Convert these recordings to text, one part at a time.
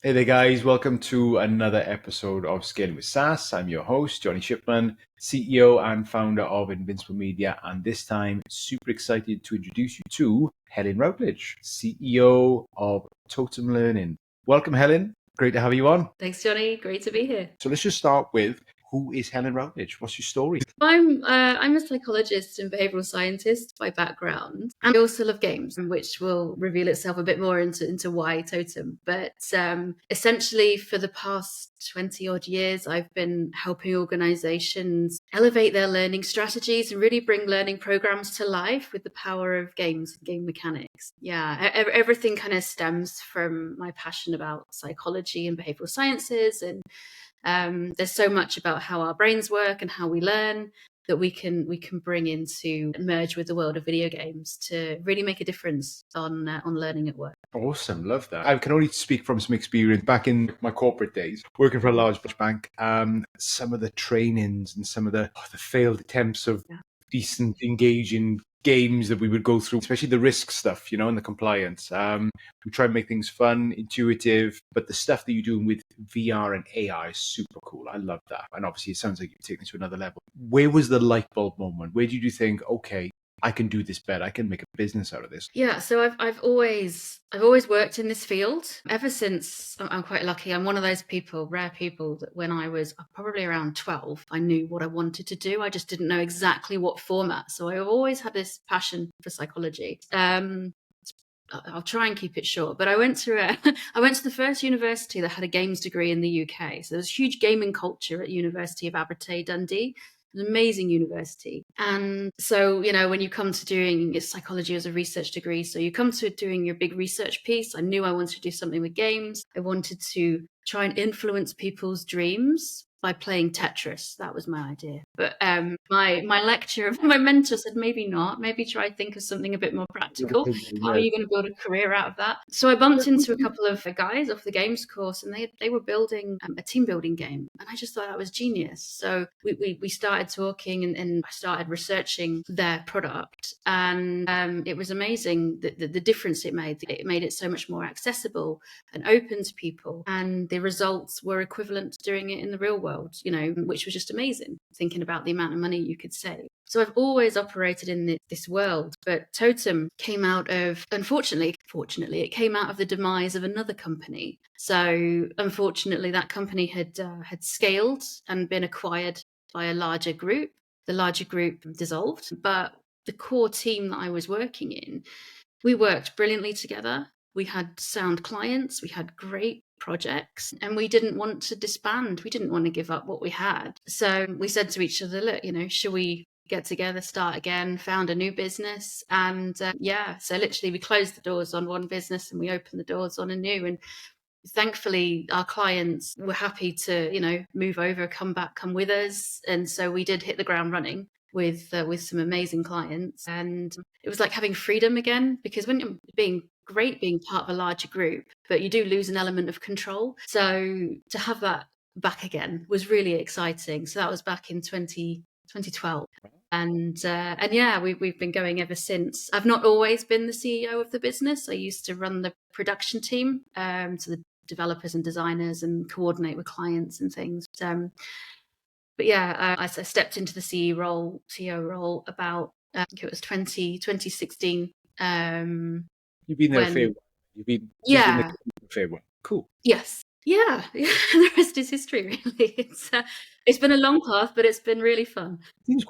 Hey there, guys. Welcome to another episode of Scaling with SaaS. I'm your host, Johnny Shipman, CEO and founder of Invincible Media. And this time, super excited to introduce you to Helen Routledge, CEO of Totem Learning. Welcome, Helen. Great to have you on. Thanks, Johnny. Great to be here. So let's just start with, who is Helen Routledge? What's your story? I'm a psychologist and behavioral scientist by background, and I also love games, which will reveal itself a bit more into why Totem. But essentially, for the past 20 odd years, I've been helping organizations elevate their learning strategies and really bring learning programs to life with the power of games and game mechanics. Yeah, everything kind of stems from my passion about psychology and behavioral sciences, and there's so much about how our brains work and how we learn that we can bring into merge with the world of video games to really make a difference on learning at work. Awesome. Love that. I can only speak from some experience back in my corporate days, working for a large bank. Some of the trainings and some of the failed attempts of decent, engaging games that we would go through, especially the risk stuff, and the compliance. We try and make things fun, intuitive, but the stuff that you're doing with VR and AI is super cool. I love that. And obviously it sounds like you're taking it to another level. Where was the light bulb moment? Where did you think, okay, I can do this better, I can make a business out of this? Yeah, so I've always worked in this field ever since. I'm quite lucky. I'm one of those rare people, that when I was probably around 12, I knew what I wanted to do. I just didn't know exactly what format. So I've always had this passion for psychology. I'll try and keep it short, but I went to the first university that had a games degree in the UK. So there was huge gaming culture at University of Abertay, Dundee. An amazing university. And so, when you come to doing psychology as a research degree, so you come to doing your big research piece, I knew I wanted to do something with games. I wanted to try and influence people's dreams by playing Tetris. That was my idea. But my lecturer, my mentor said, maybe not. Maybe try think of something a bit more practical. How are you going to build a career out of that? So I bumped into a couple of guys off the games course, and they were building a team building game. And I just thought that was genius. So we started talking, and I started researching their product. And it was amazing the difference it made. It made it so much more accessible and open to people. And the results were equivalent to doing it in the real world, which was just amazing, thinking about the amount of money you could save. So I've always operated in this world, but Totem came out of, fortunately, it came out of the demise of another company. So unfortunately, that company had scaled and been acquired by a larger group. The larger group dissolved, but the core team that I was working in, we worked brilliantly together. We had sound clients, we had great projects, and we didn't want to disband. We didn't want to give up what we had. So we said to each other, look, should we get together, start again, found a new business? And so literally we closed the doors on one business and we opened the doors on a new. And thankfully our clients were happy to, move over, come back, come with us. And so we did hit the ground running with some amazing clients. And it was like having freedom again, because when you're being part of a larger group, but you do lose an element of control. So to have that back again was really exciting. So that was back in 2012. And yeah, we've been going ever since. I've not always been the CEO of the business. I used to run the production team, to the developers and designers, and coordinate with clients and things. But yeah, I stepped into the CEO role about, I think it was 2016. You've been there a fair while. You've been in the fair while. Cool. Yes. Yeah. The rest is history, really. It's been a long path, but it's been really fun. Seems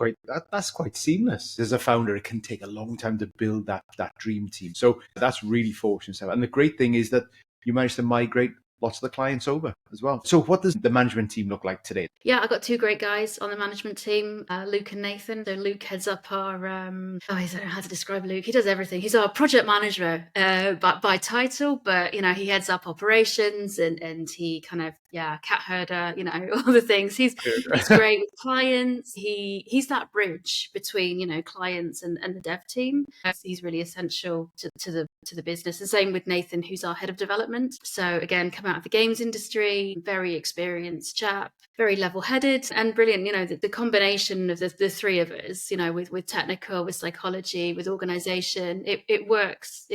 that's quite seamless. As a founder, it can take a long time to build that dream team. So that's really fortunate. And the great thing is that you managed to migrate lots of the clients over as well. So what does the management team look like today? Yeah, I've got two great guys on the management team, Luke and Nathan. So Luke heads up our, I don't know how to describe Luke. He does everything. He's our project manager by title, but, he heads up operations and he kind of, cat herder, all the things. He's great with clients. He's that bridge between, clients and the dev team. He's really essential to the business. The same with Nathan, who's our head of development. So again, come out of the games industry, very experienced chap, very level-headed and brilliant. The combination of the three of us, with technical, with psychology, with organization, it works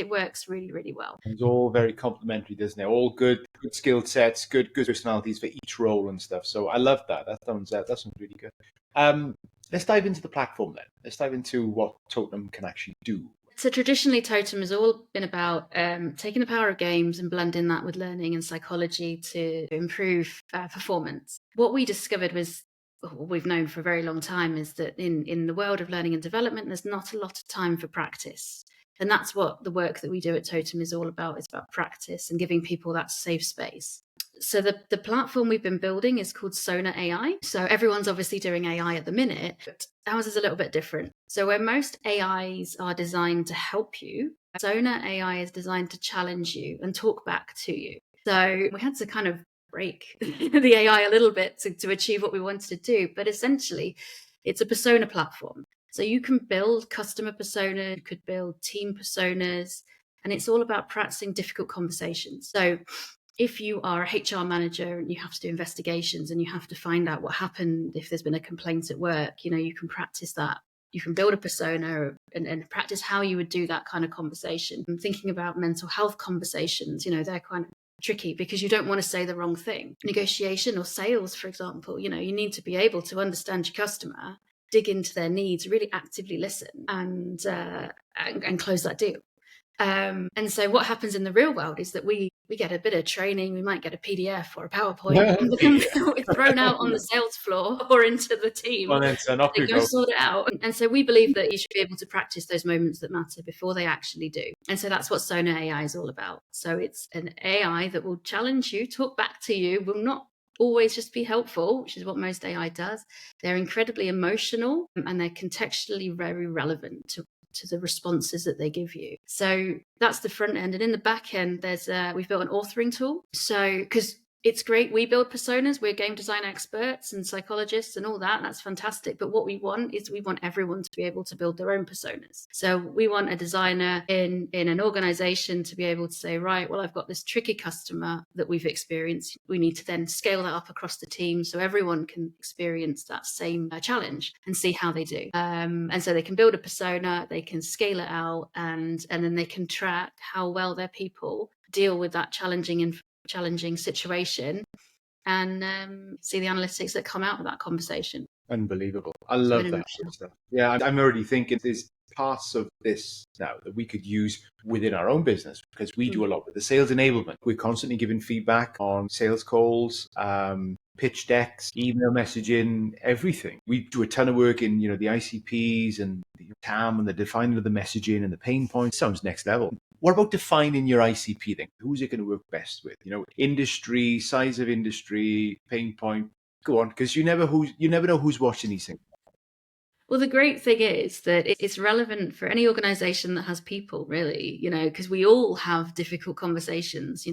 really, really well. It's all very complementary, doesn't it? All good good skill sets, good personalities for each role and stuff. So I love that. That sounds really good. Let's dive into the platform then. Let's dive into what Totem can actually do. So traditionally, Totem has all been about taking the power of games and blending that with learning and psychology to improve performance. What we discovered was, what we've known for a very long time, is that in the world of learning and development, there's not a lot of time for practice. And that's what the work that we do at Totem is all about. It's about practice and giving people that safe space. So the platform we've been building is called Sona AI. So everyone's obviously doing AI at the minute, but ours is a little bit different. So where most AIs are designed to help you, Sona AI is designed to challenge you and talk back to you. So we had to kind of break the AI a little bit to achieve what we wanted to do. But essentially, it's a persona platform. So you can build customer persona, you could build team personas, and it's all about practicing difficult conversations. So if you are a HR manager and you have to do investigations and you have to find out what happened if there's been a complaint at work, you can practice that. You can build a persona and practice how you would do that kind of conversation. I'm thinking about mental health conversations, they're kind of tricky because you don't want to say the wrong thing. Negotiation or sales, for example, you need to be able to understand your customer, dig into their needs, really actively listen and close that deal. And so what happens in the real world is that we get a bit of training, we might get a PDF or a PowerPoint and thrown out on the sales floor or into the team. Well, then, so off They you go go. sort it out. And so we believe that you should be able to practice those moments that matter before they actually do. And so that's what Sona AI is all about. So it's an AI that will challenge you, talk back to you, will not always just be helpful, which is what most AI does. They're incredibly emotional and they're contextually very relevant to the responses that they give you. So that's the front end. And in the back end, we've built an authoring tool. So, because it's great, we build personas, we're game design experts and psychologists and all that. That's fantastic. But what we want is we want everyone to be able to build their own personas. So we want a designer in an organization to be able to say, right, well, I've got this tricky customer that we've experienced. We need to then scale that up across the team so everyone can experience that same challenge and see how they do. And so they can build a persona, they can scale it out, and then they can track how well their people deal with that challenging situation and see the analytics that come out of that conversation. Unbelievable. I love that sort of stuff. Yeah, I'm already thinking there's parts of this now that we could use within our own business because we do a lot with the sales enablement. We're constantly giving feedback on sales calls, pitch decks, email messaging, everything. We do a ton of work in, the ICPs and the TAM and the defining of the messaging and the pain points. Sounds next level. What about defining your ICP then? Who's it going to work best with? Industry, size of industry, pain point. Go on, because you never know who's watching these things. Well, the great thing is that it's relevant for any organization that has people, really, because we all have difficult conversations,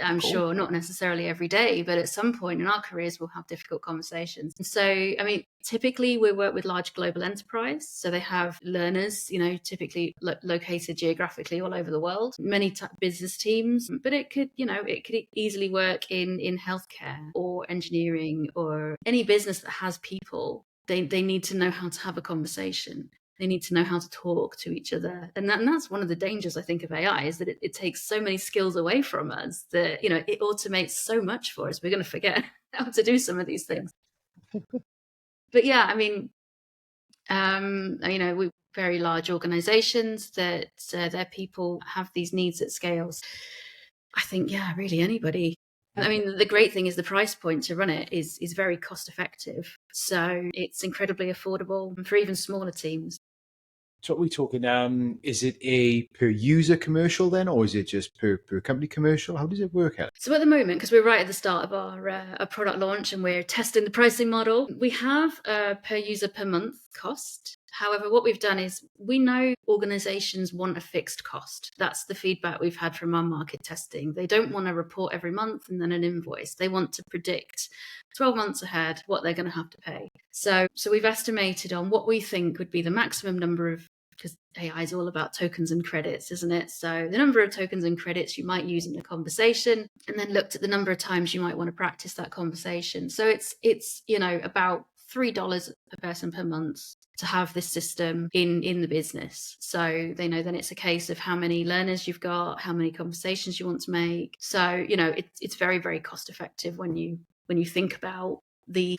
I'm sure not necessarily every day, but at some point in our careers, we'll have difficult conversations. And so, I mean, typically we work with large global enterprise. So they have learners, typically located geographically all over the world, many business teams, but it could easily work in healthcare or engineering or any business that has people. They need to know how to have a conversation. They need to know how to talk to each other. And that's one of the dangers, I think, of AI is that it takes so many skills away from us that, it automates so much for us. We're going to forget how to do some of these things. But yeah, I mean, we very large organizations that their people have these needs at scales. I think, yeah, really anybody. I mean, the great thing is the price point to run it is very cost effective. So it's incredibly affordable for even smaller teams. So what are we talking? Is it a per user commercial then, or is it just per company commercial? How does it work out? So at the moment, because we're right at the start of our product launch and we're testing the pricing model, we have a per user per month cost. However, what we've done is we know organizations want a fixed cost. That's the feedback we've had from our market testing. They don't want to report every month and then an invoice. They want to predict 12 months ahead what they're going to have to pay. So we've estimated on what we think would be the maximum number of, because AI is all about tokens and credits, isn't it? So the number of tokens and credits you might use in a conversation, and then looked at the number of times you might want to practice that conversation. So it's about $3 per person per month. to have this system in the business. So they know then it's a case of how many learners you've got, how many conversations you want to make. So, it's very, very cost effective when you think about the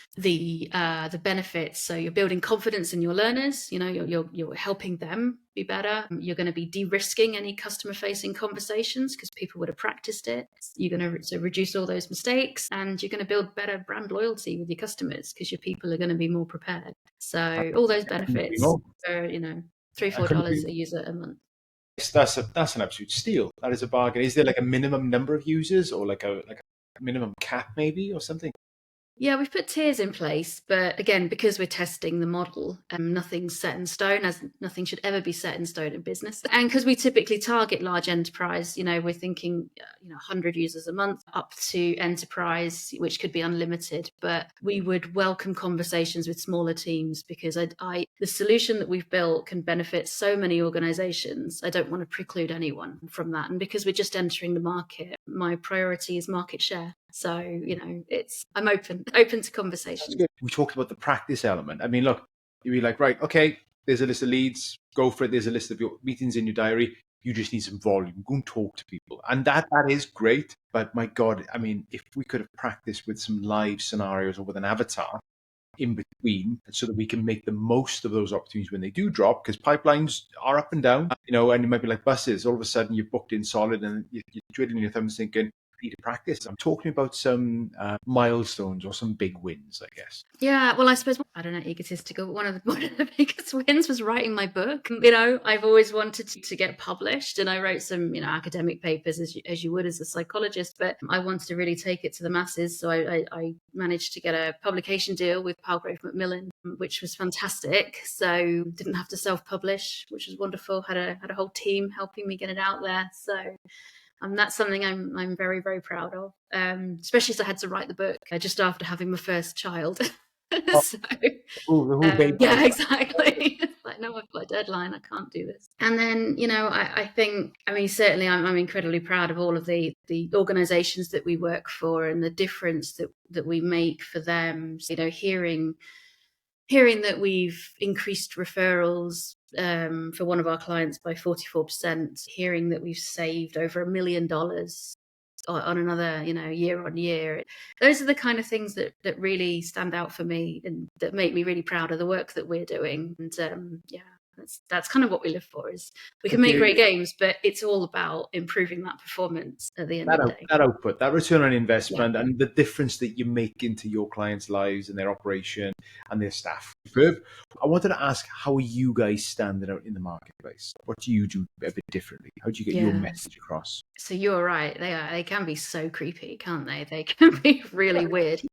benefits. So you're building confidence in your learners, you're helping them be better. You're going to be de-risking any customer facing conversations because people would have practiced it. You're going to reduce all those mistakes, and you're going to build better brand loyalty with your customers because your people are going to be more prepared. So all those benefits are, $3-4 a user a month. That's an absolute steal. That is a bargain. Is there like a minimum number of users, or like a minimum cap maybe, or something? Yeah, we've put tiers in place, but again, because we're testing the model, nothing's set in stone, as nothing should ever be set in stone in business. And because we typically target large enterprise, we're thinking, 100 users a month up to enterprise, which could be unlimited. But we would welcome conversations with smaller teams because the solution that we've built can benefit so many organizations. I don't want to preclude anyone from that. And because we're just entering the market, my priority is market share. So, I'm open to conversations. We talked about the practice element. I mean, look, you'd be like, right, okay, there's a list of leads, go for it. There's a list of your meetings in your diary. You just need some volume. Go and talk to people. And that is great. But my God, I mean, if we could have practiced with some live scenarios or with an avatar in between, so that we can make the most of those opportunities when they do drop, because pipelines are up and down, and it might be like buses. All of a sudden you're booked in solid and you're twiddling your thumbs thinking, need to practice. I'm talking about some milestones or some big wins, I guess. Yeah, well, I suppose, I don't know, egotistical, but one of the biggest wins was writing my book. I've always wanted to get published, and I wrote some, academic papers as you would as a psychologist, but I wanted to really take it to the masses. So I managed to get a publication deal with Palgrave Macmillan, which was fantastic. So didn't have to self-publish, which was wonderful. Had a whole team helping me get it out there. So that's something I'm very, very proud of, especially as I had to write the book just after having my first child. So, yeah, exactly. It's like, no, I've got a deadline. I can't do this. And then, I think, certainly I'm incredibly proud of all of the organizations that we work for and the difference that we make for them. Hearing that we've increased referrals for one of our clients by 44%, hearing that we've saved over $1 million on another, year on year. Those are the kind of things that really stand out for me and that make me really proud of the work that we're doing. And that's kind of what we live for. Is we can make great games, but it's all about improving that performance at the end of the day. That output, that return on investment, and the difference that you make into your clients' lives and their operation and their staff. I wanted to ask, how are you guys standing out in the marketplace? What do you do a bit differently? How do you get your message across? So you're right. They can be so creepy, can't they? They can be really weird.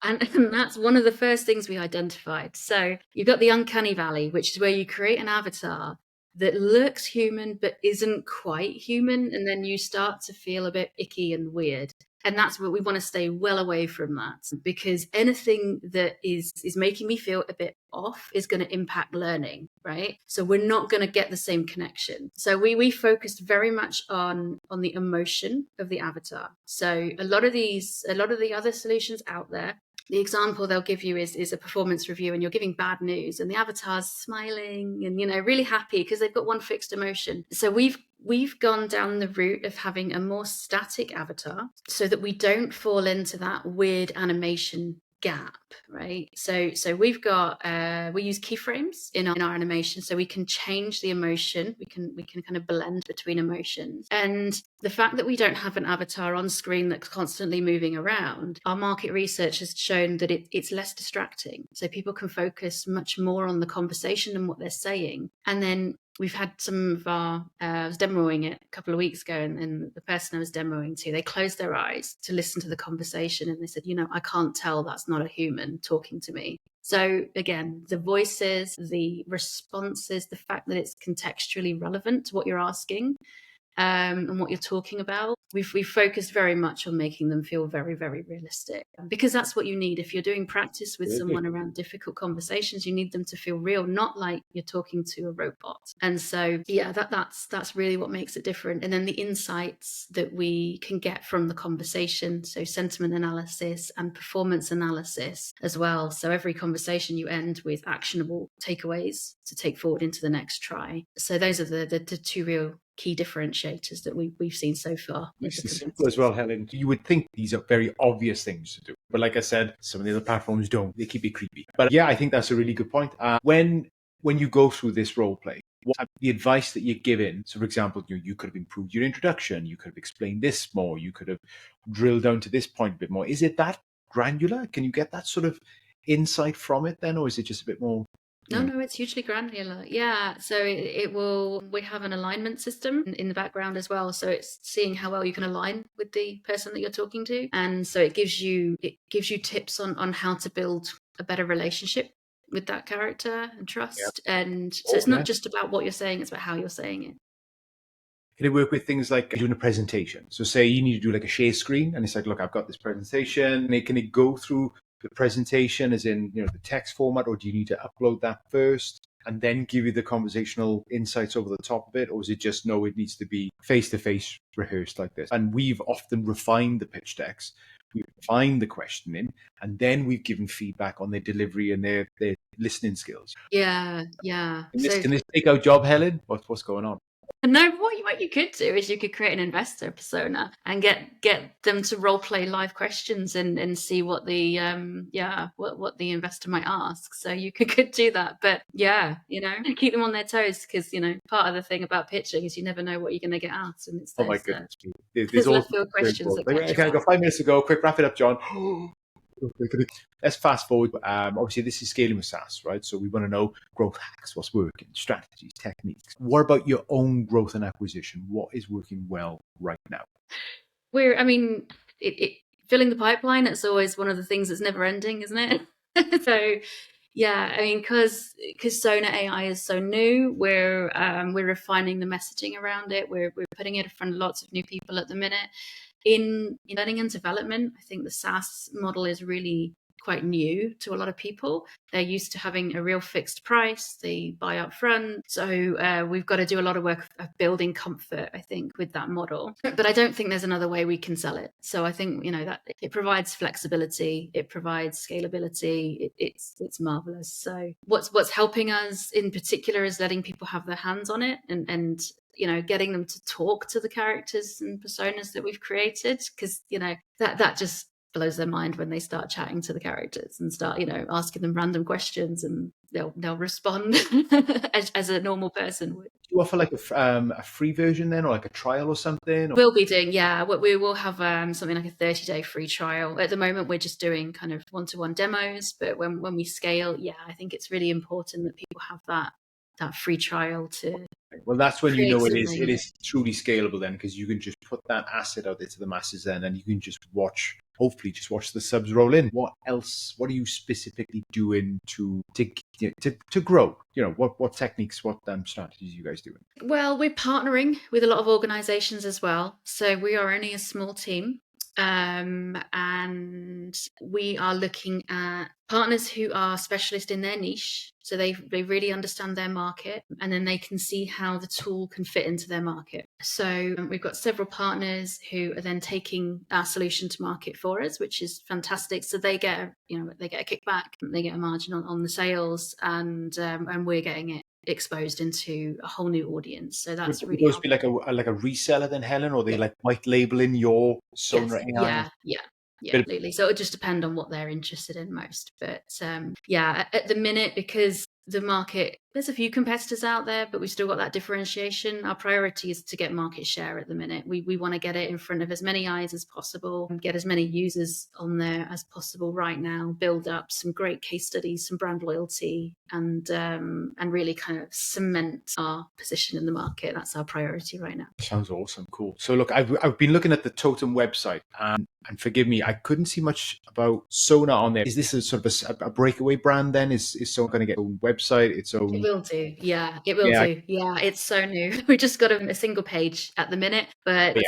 And that's one of the first things we identified. So you've got the uncanny valley, which is where you create an avatar that looks human but isn't quite human, and then you start to feel a bit icky and weird. And that's what we want to stay well away from, that, because anything that is making me feel a bit off is going to impact learning, right? So we're not going to get the same connection. So we focused very much on the emotion of the avatar. So a lot of the other solutions out there, the example they'll give you is a performance review, and you're giving bad news and the avatar's smiling and, really happy because they've got one fixed emotion. So we've gone down the route of having a more static avatar so that we don't fall into that weird animation gap, right? So we've got we use keyframes in our animation, so we can change the emotion. We can kind of blend between emotions. And the fact that we don't have an avatar on screen that's constantly moving around, our market research has shown that it's less distracting. So people can focus much more on the conversation and what they're saying. And then we've had some of our, I was demoing it a couple of weeks ago, and the person I was demoing to, they closed their eyes to listen to the conversation, and they said, I can't tell that's not a human talking to me. So again, the voices, the responses, the fact that it's contextually relevant to what you're asking, and what you're talking about. We've focused very much on making them feel very, very realistic, because that's what you need. If you're doing practice with someone around difficult conversations, you need them to feel real, not like you're talking to a robot. And so, yeah, that's really what makes it different. And then the insights that we can get from the conversation, so sentiment analysis and performance analysis as well. So every conversation you end with actionable takeaways to take forward into the next try. So those are the two real key differentiators that we've seen so far. Nice and simple as well, Helen. You would think these are very obvious things to do, but like I said, some of the other platforms don't. They keep it creepy. But yeah, I think that's a really good point. When you go through this role play, what the advice that you're given? So, for example, you could have improved your introduction. You could have explained this more. You could have drilled down to this point a bit more. Is it that granular? Can you get that sort of insight from it then, or is it just a bit more? No, it's hugely granular. Yeah. So we have an alignment system in the background as well. So it's seeing how well you can align with the person that you're talking to. And so it gives you tips on how to build a better relationship with that character and trust. Yep. And so it's not just about what you're saying, it's about how you're saying it. Can it work with things like doing a presentation? So say you need to do like a share screen and it's like, look, I've got this presentation. Can it go through the presentation as in, the text format, or do you need to upload that first and then give you the conversational insights over the top of it? Or is it just, no, it needs to be face-to-face rehearsed like this? And we've often refined the pitch decks. We refine the questioning, and then we've given feedback on their delivery and their listening skills. Yeah. Can this take our job, Helen? What's going on? No, what you could do is you could create an investor persona and get them to role play live questions and see what the what the investor might ask. So you could do that, but keep them on their toes, because part of the thing about pitching is you never know what you're going to get asked, and it's those, my goodness, there's left field questions. I got 5 minutes to go. Quick, wrap it up, John. Let's fast forward. Obviously, this is scaling with SaaS, right? So we want to know growth hacks, what's working, strategies, techniques. What about your own growth and acquisition? What is working well right now? Filling the pipeline, it's always one of the things that's never ending, isn't it? So, yeah, because Sona AI is so new, we're refining the messaging around it. We're putting it in front of lots of new people at the minute. In learning and development, I think the SaaS model is really quite new to a lot of people. They're used to having a real fixed price. They buy up front. So we've got to do a lot of work of building comfort, I think, with that model. But I don't think there's another way we can sell it. So I think, that it provides flexibility. It provides scalability. It's marvelous. So what's helping us in particular is letting people have their hands on it and getting them to talk to the characters and personas that we've created, because that just blows their mind when they start chatting to the characters and start asking them random questions, and they'll respond as a normal person would. Do you offer like a free version then, or like a trial or something? We'll be doing, we will have something like a 30-day free trial. At the moment, we're just doing kind of one-to-one demos, but when we scale, I think it's really important that people have that free trial to. Well, that's when you know it is truly scalable then, because you can just put that asset out there to the masses then, and you can just hopefully watch the subs roll in. What else? What are you specifically doing to grow? What techniques, what strategies are you guys doing? Well, we're partnering with a lot of organizations as well. So we are only a small team. And we are looking at partners who are specialists in their niche, so they really understand their market, and then they can see how the tool can fit into their market. So we've got several partners who are then taking our solution to market for us, which is fantastic. So they get a kickback, they get a margin on the sales, and we're getting it exposed into a whole new audience. So that's would really those be like a reseller then, Helen, or they like white labeling your Sona AI? Yeah, absolutely. So it would just depend on what they're interested in most. But at the minute, because the market, there's a few competitors out there, but we've still got that differentiation. Our priority is to get market share at the minute. We want to get it in front of as many eyes as possible and get as many users on there as possible right now, build up some great case studies, some brand loyalty, and really kind of cement our position in the market. That's our priority right now. Sounds awesome. Cool. So look, I've been looking at the Totem website, and forgive me, I couldn't see much about Sona on there. Is this a sort of a breakaway brand then? Is Sona going to get a website website, its own. It will do. Yeah, it will Yeah, do. Yeah, it's so new. We just got a single page at the minute, but yeah.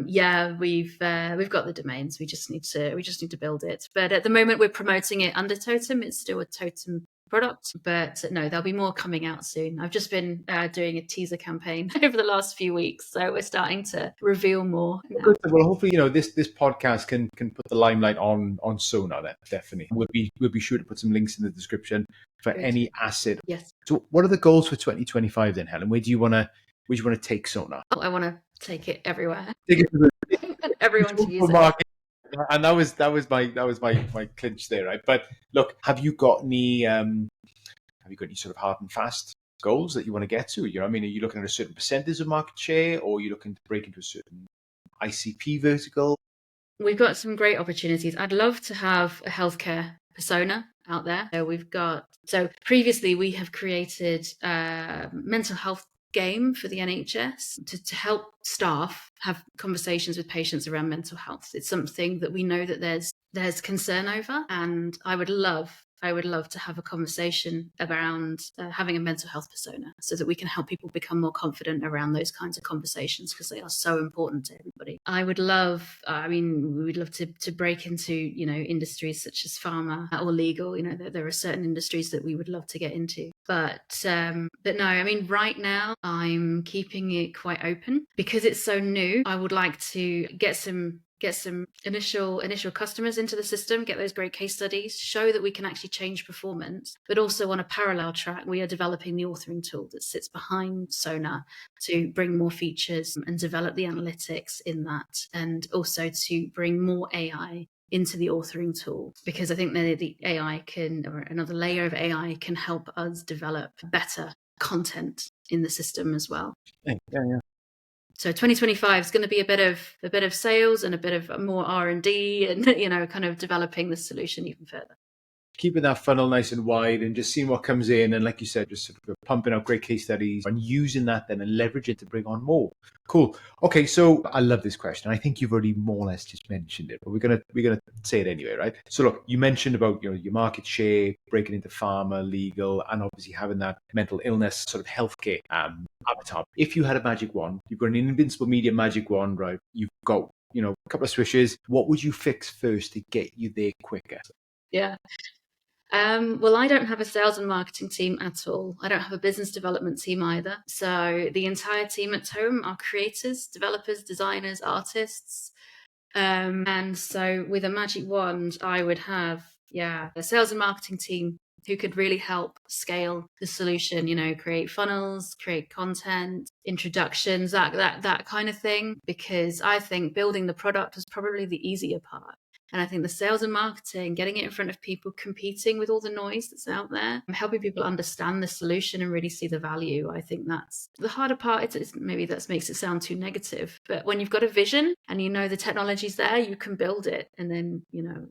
yeah, we've got the domains. We just need to build it. But at the moment, we're promoting it under Totem. It's still a Totem product, but no, there'll be more coming out soon. I've just been doing a teaser campaign over the last few weeks, so we're starting to reveal more now. Well, hopefully, this podcast can put the limelight on Sona. Then definitely, we'll be sure to put some links in the description for Good. any asset. Yes. So, what are the goals for 2025 then, Helen? Where do you want to take Sona? Oh, I want to take it everywhere. Take it to the Everyone to use it. market. And that was my clinch there, right? But look, have you got any sort of hard and fast goals that you want to get to? I mean, are you looking at a certain percentage of market share, or are you looking to break into a certain ICP vertical? We've got some great opportunities. I'd love to have a healthcare persona out there. So previously we have created a mental health game for the NHS to help staff have conversations with patients around mental health. It's something that we know that there's concern over, and I would love to have a conversation around having a mental health persona so that we can help people become more confident around those kinds of conversations, because they are so important to everybody. We would love to break into, industries such as pharma or legal. There are certain industries that we would love to get into. But no, I mean, right now I'm keeping it quite open because it's so new. I would like to get some initial customers into the system, get those great case studies, show that we can actually change performance. But also on a parallel track, we are developing the authoring tool that sits behind Sona to bring more features and develop the analytics in that, and also to bring more AI into the authoring tool, because I think that the AI or another layer of AI can help us develop better content in the system as well. Yeah. So 2025 is going to be a bit of sales and a bit of more R&D and, kind of developing the solution even further. Keeping that funnel nice and wide and just seeing what comes in. And like you said, just sort of pumping out great case studies and using that then and leverage it to bring on more. Cool. Okay, so I love this question. I think you've already more or less just mentioned it, but we're gonna say it anyway, right? So look, you mentioned about your market share, breaking into pharma, legal, and obviously having that mental illness sort of healthcare avatar. If you had a magic wand, you've got an invincible media magic wand, right? You've got a couple of swishes. What would you fix first to get you there quicker? Yeah. Well, I don't have a sales and marketing team at all. I don't have a business development team either. So the entire team at Totem are creators, developers, designers, artists. And so with a magic wand, I would have, a sales and marketing team who could really help scale the solution, create funnels, create content, introductions, that kind of thing. Because I think building the product was probably the easier part. And I think the sales and marketing, getting it in front of people, competing with all the noise that's out there, helping people understand the solution and really see the value. I think that's the harder part. It's maybe that makes it sound too negative. But when you've got a vision and the technology's there, you can build it. And then,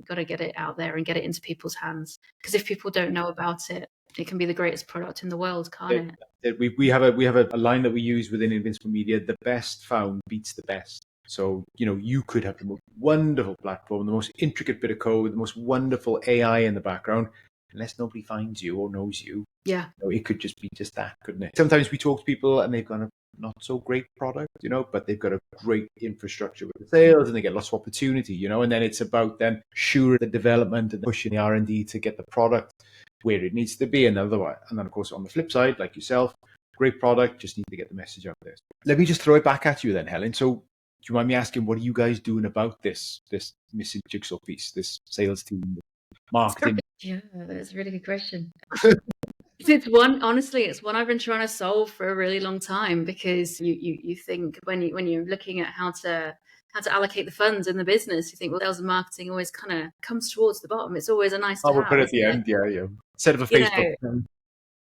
got to get it out there and get it into people's hands. Because if people don't know about it, it can be the greatest product in the world, can't it? We have a line that we use within Invincible Media: the best found beats the best. So, you could have the most wonderful platform, the most intricate bit of code, the most wonderful AI in the background. Unless nobody finds you or knows you, it could just be just that, couldn't it? Sometimes we talk to people and they've got a not so great product, but they've got a great infrastructure with the sales and they get lots of opportunity, and then it's about then sure the development and pushing the R&D to get the product where it needs to be. And then, of course, on the flip side, like yourself, great product, just need to get the message out there. Let me just throw it back at you then, Helen. So, do you mind me asking, what are you guys doing about this missing jigsaw piece, this sales team, marketing? Yeah, that's a really good question. It's one I've been trying to solve for a really long time, because you think when you're looking at how to allocate the funds in the business, you think, well, sales and marketing always kind of comes towards the bottom. It's always a nice to We'll have, put it at the end, yeah. Set up a Facebook.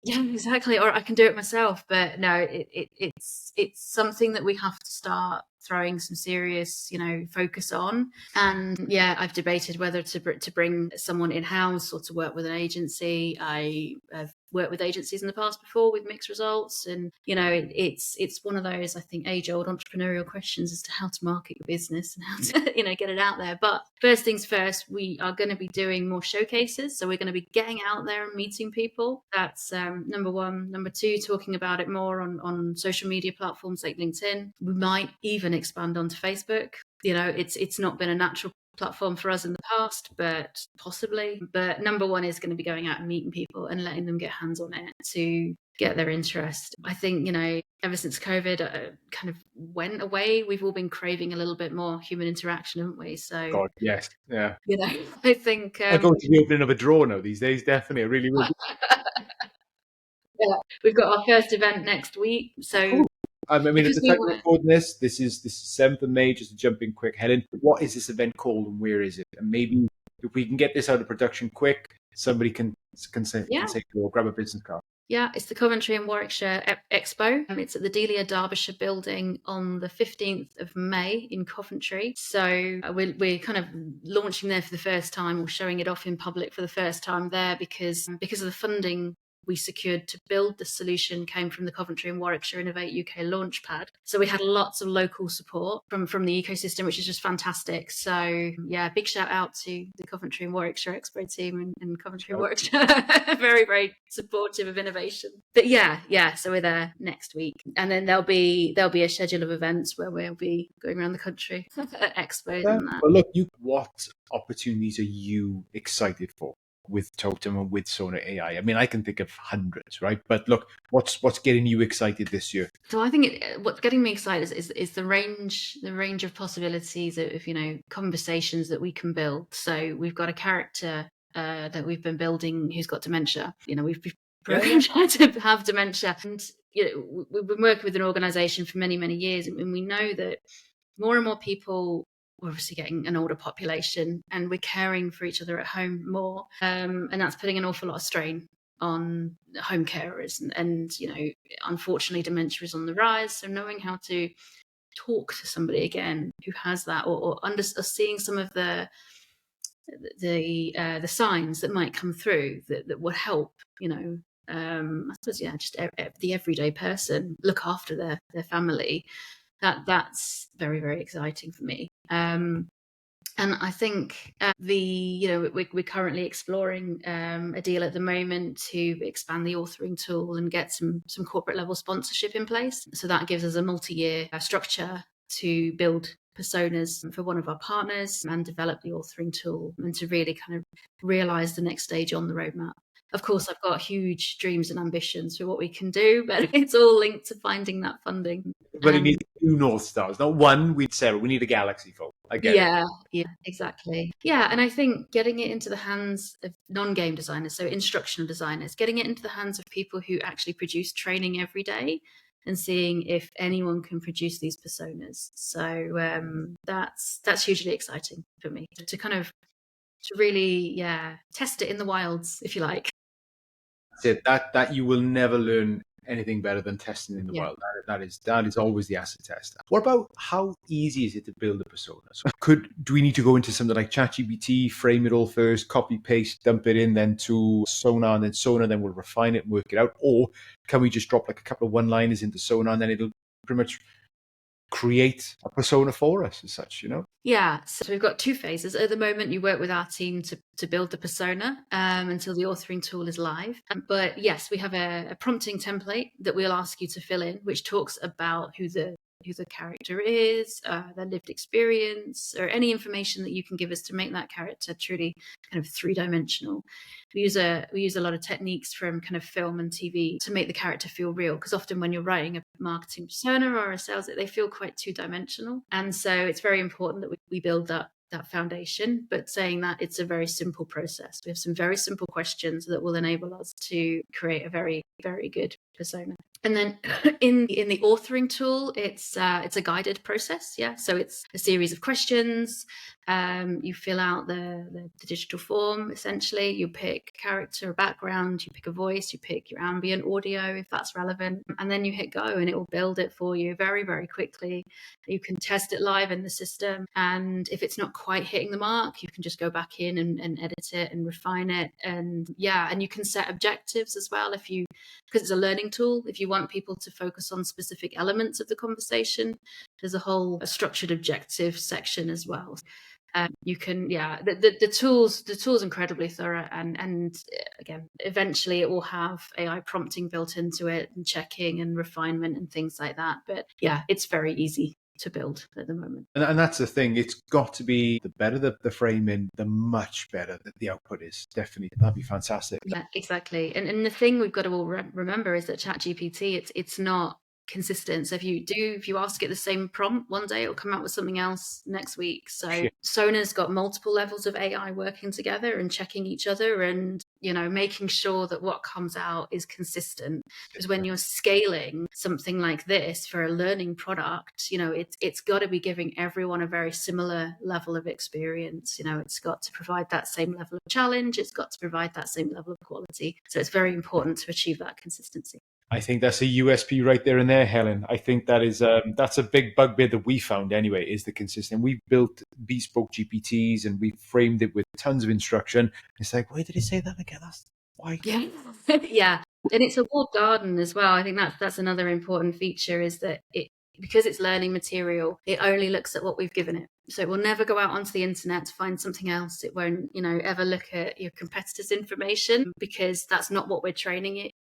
Yeah, exactly. Or I can do it myself. But no, it's something that we have to start throwing some serious, focus on. And yeah, I've debated whether to bring someone in-house or to work with an agency. I have worked with agencies in the past before with mixed results. And, it's one of those, I think, age-old entrepreneurial questions as to how to market your business and how to, get it out there. But first things first, we are going to be doing more showcases. So we're going to be getting out there and meeting people. That's number one. Number two, talking about it more on social media platforms like LinkedIn. We might even expand onto Facebook. It's not been a natural platform for us in the past, but possibly. But number one is going to be going out and meeting people and letting them get hands on it to get their interest. I think, ever since COVID kind of went away, we've all been craving a little bit more human interaction, haven't we? So, God, yes, yeah. I think I go to the opening of a drawer now these days. Definitely, I really will. Yeah, we've got our first event next week. So, cool. I mean, at the time of recording this is 7th of May. Just to jump in quick, Helen, what is this event called and where is it? And maybe if we can get this out of production quick, somebody can say, or grab a business card. Yeah, it's the Coventry and Warwickshire Expo. It's at the Delia Derbyshire building on the 15th of May in Coventry. So we're kind of launching there for the first time, or showing it off in public for the first time there, because of the funding we secured to build the solution came from the Coventry and Warwickshire Innovate UK Launchpad. So we had lots of local support from the ecosystem, which is just fantastic. So yeah, big shout out to the Coventry and Warwickshire Expo team and Coventry and Warwickshire. Very, very supportive of innovation. But yeah, so we're there next week. And then there'll be a schedule of events where we'll be going around the country at expos and that. But look, what opportunities are you excited for with Totem and with Sona AI? I mean, I can think of hundreds, right? But look, what's getting you excited this year? So I think what's getting me excited is the range of possibilities of conversations that we can build. So we've got a character that we've been building who's got dementia. We've programmed her to have dementia, and we've been working with an organisation for many years, and we know that more and more people. We're obviously getting an older population, and we're caring for each other at home more, and that's putting an awful lot of strain on home carers, and unfortunately dementia is on the rise. So knowing how to talk to somebody again who has that, or seeing some of the signs that might come through that would help, I suppose, just the everyday person look after their family. That's very, very exciting for me. And I think we're currently exploring a deal at the moment to expand the authoring tool and get some corporate level sponsorship in place. So that gives us a multi-year structure to build personas for one of our partners and develop the authoring tool, and to really kind of realize the next stage on the roadmap. Of course, I've got huge dreams and ambitions for what we can do, but it's all linked to finding that funding. But it needs 2 North Stars, not one. We need a galaxy full. I get it. Yeah, exactly. Yeah, and I think getting it into the hands of non-game designers, so instructional designers, getting it into the hands of people who actually produce training every day, and seeing if anyone can produce these personas. So that's hugely exciting for me to really test it in the wilds, if you like. That you will never learn anything better than testing in the wild. That is always the acid test. What about how easy is it to build a persona? So do we need to go into something like ChatGPT, frame it all first, copy paste, dump it in, then to Sona, and then Sona then will refine it and work it out? Or can we just drop like a couple of one-liners into Sona and then it'll pretty much create a persona for us as such, Yeah, so we've got 2 phases. At the moment, you work with our team to build the persona until the authoring tool is live. But yes, we have a prompting template that we'll ask you to fill in, which talks about who the character is, their lived experience, or any information that you can give us to make that character truly kind of 3-dimensional. We use a lot of techniques from kind of film and TV to make the character feel real, because often when you're writing a marketing persona or a sales, they feel quite 2-dimensional. And so it's very important that we build that foundation. But saying that, it's a very simple process. We have some very simple questions that will enable us to create a very, very good persona. And then in the authoring tool, it's a guided process. Yeah, so it's a series of questions. You fill out the digital form. Essentially, you pick character, a background, you pick a voice, you pick your ambient audio if that's relevant, and then you hit go, and it will build it for you very, very quickly. You can test it live in the system, and if it's not quite hitting the mark, you can just go back in and edit it and refine it. And yeah, and you can set objectives as well because it's a learning tool. If you want people to focus on specific elements of the conversation, there's a whole structured objective section as well. You can, the tool's incredibly thorough, and again, eventually it will have AI prompting built into it and checking and refinement and things like that. But yeah, it's very easy to build at the moment. And that's the thing. It's got to be the better the framing, the much better that the output is. Definitely, that'd be fantastic. Yeah, exactly. And the thing we've got to all remember is that ChatGPT, it's not consistent. So if you ask it the same prompt one day, it'll come out with something else next week. So Yeah. Sona's got multiple levels of AI working together and checking each other, and making sure that what comes out is consistent. Because when you're scaling something like this for a learning product, it's got to be giving everyone a very similar level of experience. It's got to provide that same level of challenge. It's got to provide that same level of quality. So it's very important to achieve that consistency. I think that's a USP right there and there, Helen. I think that's a big bugbear that we found anyway, is the consistent. We've built bespoke GPTs and we've framed it with tons of instruction. It's like, why did it say that again? That's why. Yeah. Yeah. And it's a walled garden as well. I think that's another important feature, is that because it's learning material, it only looks at what we've given it. So it will never go out onto the internet to find something else. It won't, ever look at your competitors' information, because that's not what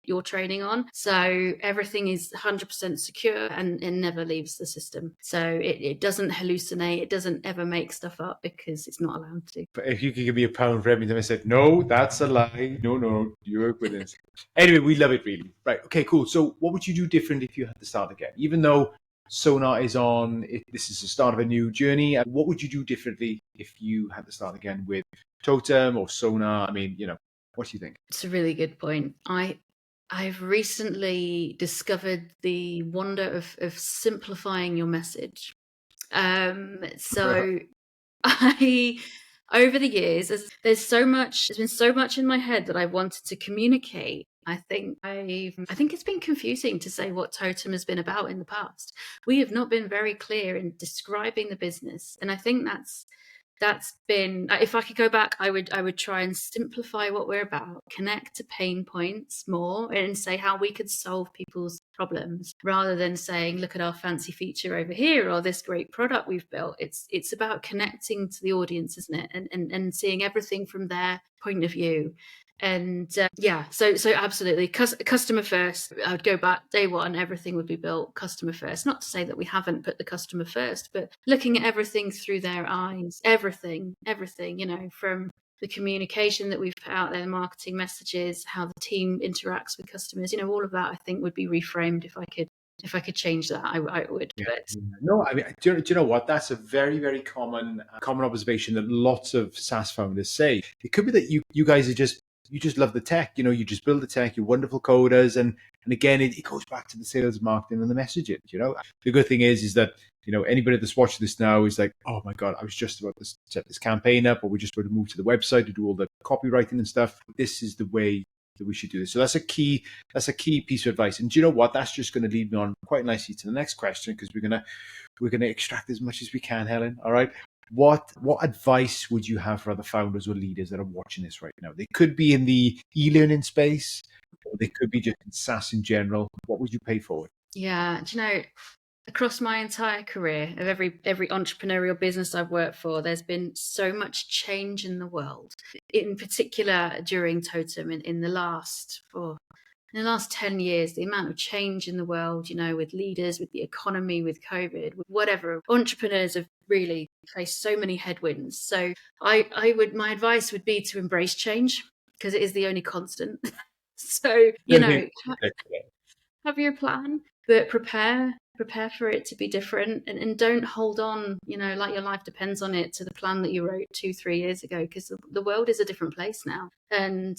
you're training on. So everything is 100% secure and it never leaves the system. So it doesn't hallucinate. It doesn't ever make stuff up, because it's not allowed to. But if you could give me £1 for every time I said, no, that's a lie. No, you work with this. Anyway, we love it really. Right. Okay, cool. So what would you do different if you had to start again? Even though Sona is this is the start of a new journey. What would you do differently if you had to start again with Totem or Sona? I mean, what do you think? It's a really good point. I've recently discovered the wonder of simplifying your message. So over the years, there's been so much in my head that I wanted to communicate. I think it's been confusing to say what Totem has been about in the past. We have not been very clear in describing the business, and I think that's been, if I could go back, I would try and simplify what we're about, connect to pain points more, and say how we could solve people's problems, rather than saying, look at our fancy feature over here, or this great product we've built. It's about connecting to the audience, isn't it? And seeing everything from their point of view. And so absolutely, customer first. I'd go back day one, everything would be built customer first. Not to say that we haven't put the customer first, but looking at everything through their eyes, everything, from the communication that we've put out there, the marketing messages, how the team interacts with customers, all of that I think would be reframed. If I could change that, I would. Yeah. But No, I mean, do you know what? That's a very, very common observation that lots of SaaS founders say. It could be that you guys you just love the tech. You just build the tech. You're wonderful coders, and again, it goes back to the sales, marketing, and the messaging. The good thing is that anybody that's watching this now is like, oh my god, I was just about to set this campaign up, or we're just about to move to the website to do all the copywriting and stuff. This is the way that we should do this. So that's a key piece of advice. And do you know what? That's just going to lead me on quite nicely to the next question, because we're gonna extract as much as we can, Helen. All right. What advice would you have for other founders or leaders that are watching this right now? They could be in the e-learning space, or they could be just in SaaS in general. What would you pay forward? yeah, do you know, across my entire career of every entrepreneurial business I've worked for, there's been so much change in the world. In particular, during Totem, in the last 10 years, the amount of change in the world, with leaders, with the economy, with COVID, with whatever, entrepreneurs have really faced so many headwinds. So my advice would be to embrace change, because it is the only constant. So, have your plan, but prepare for it to be different, and don't hold on, like your life depends on it, to the plan that you wrote 2-3 years ago, because the world is a different place now. And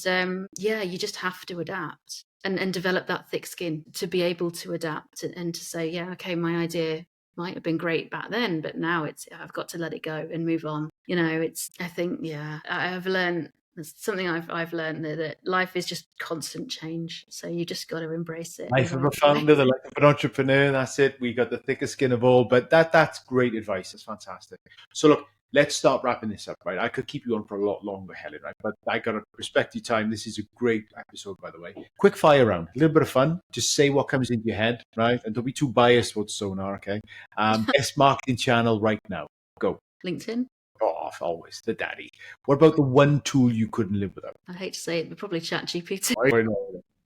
you just have to adapt. and develop that thick skin to be able to adapt and to say, yeah, okay, my idea might have been great back then, but now I've got to let it go and move on. I think, yeah, I've learned. It's something I've learned that life is just constant change. So you just got to embrace it. Life of a founder, the life of an entrepreneur. That's it. We got the thickest skin of all. But that's great advice. That's fantastic. So look, let's start wrapping this up, right? I could keep you on for a lot longer, Helen, right? But I got to respect your time. This is a great episode, by the way. Quick fire round, a little bit of fun. Just say what comes into your head, right? And don't be too biased towards Sonar, okay? Best marketing channel right now. Go. LinkedIn. Oh, always the daddy. What about the one tool you couldn't live without? I hate to say it, but probably ChatGPT.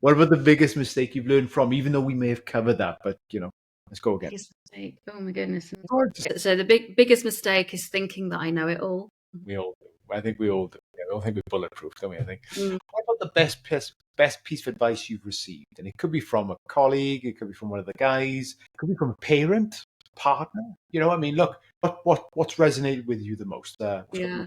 What about the biggest mistake you've learned from, even though we may have covered that, but let's go again. Biggest mistake. Oh my goodness. So the biggest mistake is thinking that I know it all. We all do. I think we all do. I don't think we're bulletproof, don't we? I think. What about the best piece of advice you've received? And it could be from a colleague, it could be from one of the guys, it could be from a parent, partner. I mean, look, what's resonated with you the most? Yeah.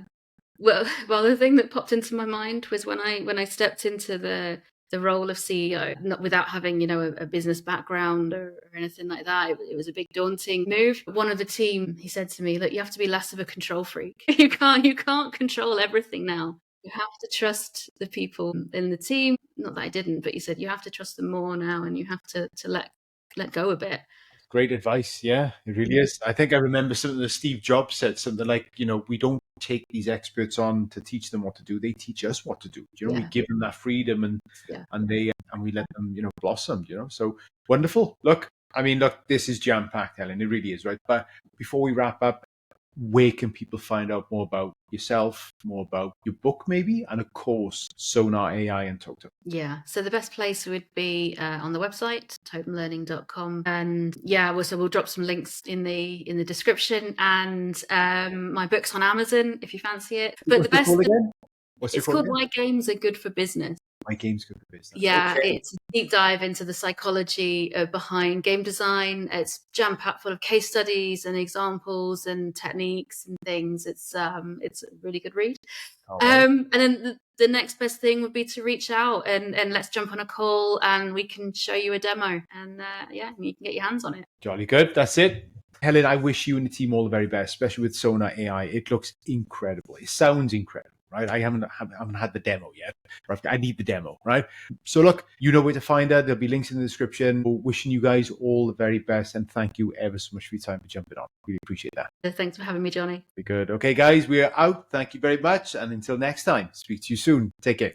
Well, the thing that popped into my mind was when I stepped into the role of CEO, not without having, a business background or anything like that. It was a big daunting move. One of the team, he said to me, look, you have to be less of a control freak. You can't control everything now. You have to trust the people in the team. Not that I didn't, but he said you have to trust them more now, and you have to let go a bit. Great advice. Yeah, it really is. I think I remember something that Steve Jobs said, something like, we don't take these experts on to teach them what to do. They teach us what to do. We give them that freedom and we let them, blossom, So wonderful. Look, this is jam-packed, Helen. It really is, right? But before we wrap up, where can people find out more about yourself, more about your book maybe, and of course, Sona AI and Totem? Yeah, so the best place would be on the website, totemlearning.com. And we'll drop some links in the description, and my book's on Amazon if you fancy it. But What's the best again? It's called Why Games Are Good for Business. My Game's Good for Business. Yeah, okay. It's a deep dive into the psychology behind game design. It's jam-packed full of case studies and examples and techniques and things. It's a really good read. Right. And then the next best thing would be to reach out and let's jump on a call and we can show you a demo and you can get your hands on it. Jolly good. That's it. Helen, I wish you and the team all the very best, especially with Sona AI. It looks incredible. It sounds incredible. Right, I haven't had the demo yet. I need the demo, right? So look, you know where to find her. There'll be links in the description. Wishing you guys all the very best, and thank you ever so much for your time for jumping on. Really appreciate that. Thanks for having me, Johnny. Be good. Okay, guys, we are out. Thank you very much, and until next time, speak to you soon. Take care.